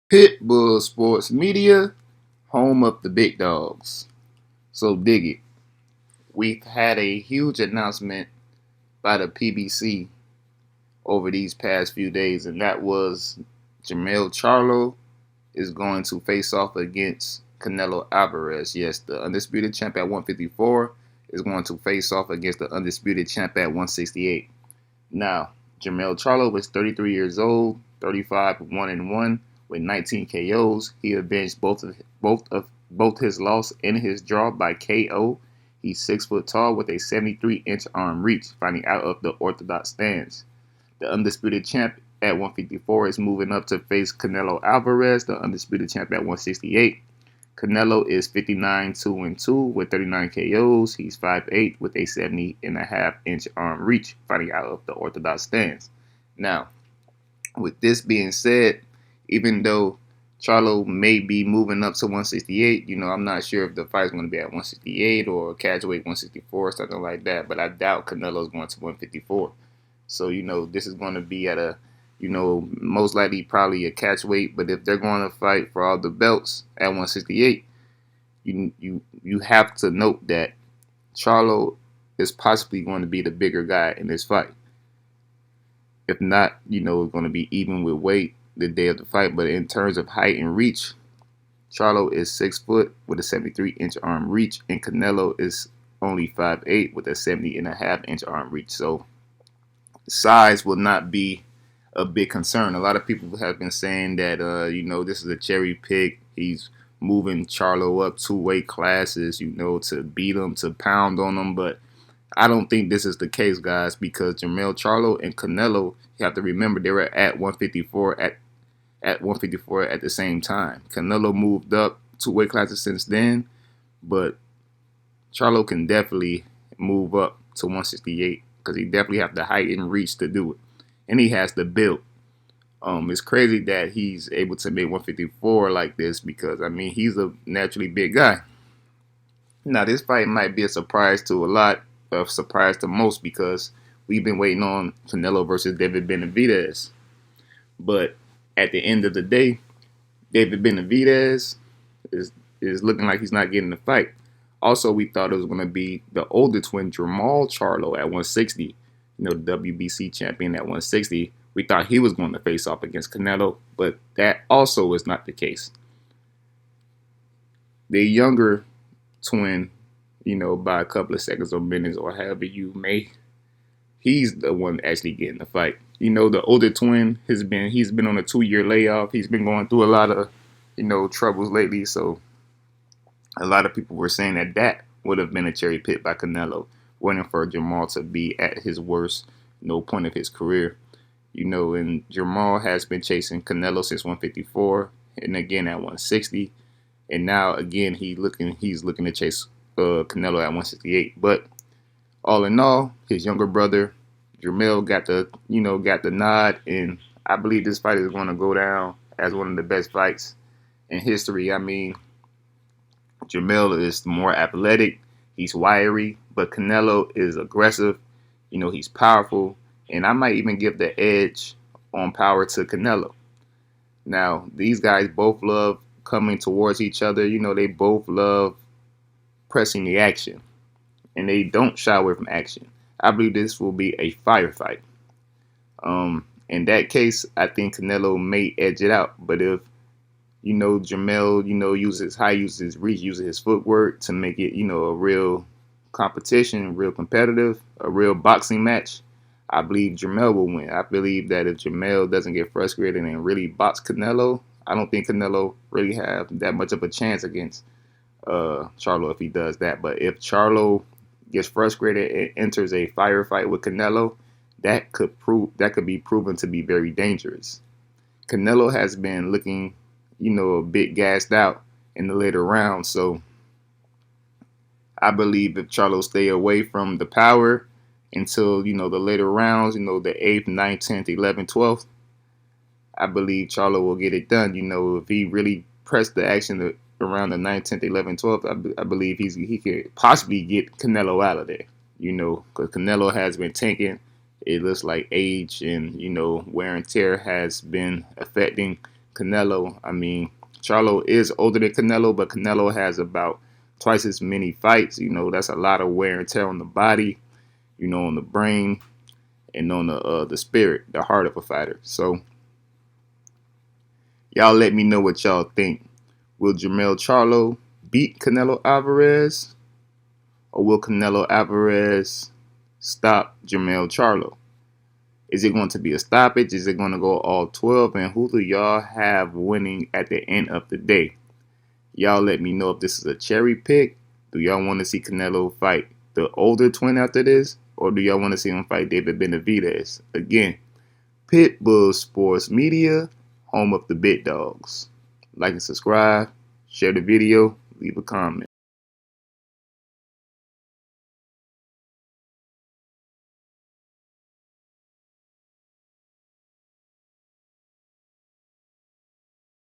Pitbull Sports Media, home of the big dogs. So dig it. We've had a huge announcement by the PBC over these past few days, and that was Jermell Charlo is going to face off against Canelo Alvarez. Yes, the undisputed champ at 154 is going to face off against the undisputed champ at 168. Now, Jermell Charlo was 33 years old, 35 1 and 1 with 19 KOs. He avenged both his loss and his draw by KO. He's 6 foot tall with a 73-inch arm reach, finding out of the orthodox stance. The undisputed champ at 154 is moving up to face Canelo Alvarez, the undisputed champ at 168. Canelo is 59 2 and 2 with 39 KOs. He's 5'8 with a 70.5-inch arm reach, fighting out of the orthodox stance. Now, with this being said, even though Charlo may be moving up to 168, I'm not sure if the fight's going to be at 168 or catchweight 164 or something like that, but I doubt Canelo's going to 154. So, this is going to be at a most likely probably a catch weight. But if they're going to fight for all the belts at 168, you have to note that Charlo is possibly going to be the bigger guy in this fight. If not, it's going to be even with weight the day of the fight. But in terms of height and reach, Charlo is 6 foot with a 73-inch arm reach, and Canelo is only 5'8 with a 70.5-inch arm reach. So size will not be a big concern. A lot of people have been saying that this is a cherry pick. He's moving Charlo up 2 weight classes, to beat him, to pound on him. But I don't think this is the case, guys, because Jermell Charlo and Canelo, you have to remember, they were at 154 at 154 at the same time. Canelo moved up 2 weight classes since then, but Charlo can definitely move up to 168 because he definitely have the height and reach to do it. And he has the build. It's crazy that he's able to make 154 like this because, he's a naturally big guy. Now, this fight might be a surprise to a lot, a surprise to most because we've been waiting on Canelo versus David Benavidez. But at the end of the day, David Benavidez is looking like he's not getting the fight. Also, we thought it was going to be the older twin, Jermall Charlo, at 160. The WBC champion at 160. We thought he was going to face off against Canelo, but that also is not the case. The younger twin, by a couple of seconds or minutes or however you may, he's the one actually getting the fight. The older twin he's been on a 2-year layoff. He's been going through a lot of, troubles lately. So a lot of people were saying that would have been a cherry pick by Canelo, waiting for Jermall to be at his worst, point of his career. And Jermall has been chasing Canelo since 154 and again at 160. And now again he's looking to chase Canelo at 168. But all in all, his younger brother Jermell got the nod, and I believe this fight is going to go down as one of the best fights in history. Jermell is more athletic, he's wiry, but Canelo is aggressive. He's powerful, and I might even give the edge on power to Canelo. Now, these guys both love coming towards each other. They both love pressing the action, and they don't shy away from action. I believe this will be a firefight. In that case, I think Canelo may edge it out. But if, Jermell, uses his height, uses his reach, uses his footwork to make it, a real competition, real competitive, a real boxing match, I believe Jermell will win. I believe that if Jermell doesn't get frustrated and really box Canelo, I don't think Canelo really have that much of a chance against Charlo if he does that. But if Charlo gets frustrated and enters a firefight with Canelo, that could be proven to be very dangerous. Canelo has been looking, a bit gassed out in the later rounds, so I believe if Charlo stay away from the power until the later rounds, the 8th, 9th, 10th, 11th, 12th, I believe Charlo will get it done. If he really pressed the action around the 9th, 10th, 11th, 12th, I believe he could possibly get Canelo out of there. Because Canelo has been tanking. It looks like age and wear and tear has been affecting Canelo. I mean, Charlo is older than Canelo, but Canelo has about twice as many fights. You know, that's a lot of wear and tear on the body, you know, on the brain and on the spirit, the heart of a fighter. So y'all let me know what y'all think. Will Jermell Charlo beat Canelo Alvarez, or will Canelo Alvarez stop Jermell Charlo? Is it going to be a stoppage? Is it going to go all 12? And who do y'all have winning at the end of the day? Y'all let me know if this is a cherry pick. Do y'all want to see Canelo fight the older twin after this? Or do y'all want to see him fight David Benavidez? Again, Pitbull Sports Media, home of the big dogs. Like and subscribe, share the video, leave a comment.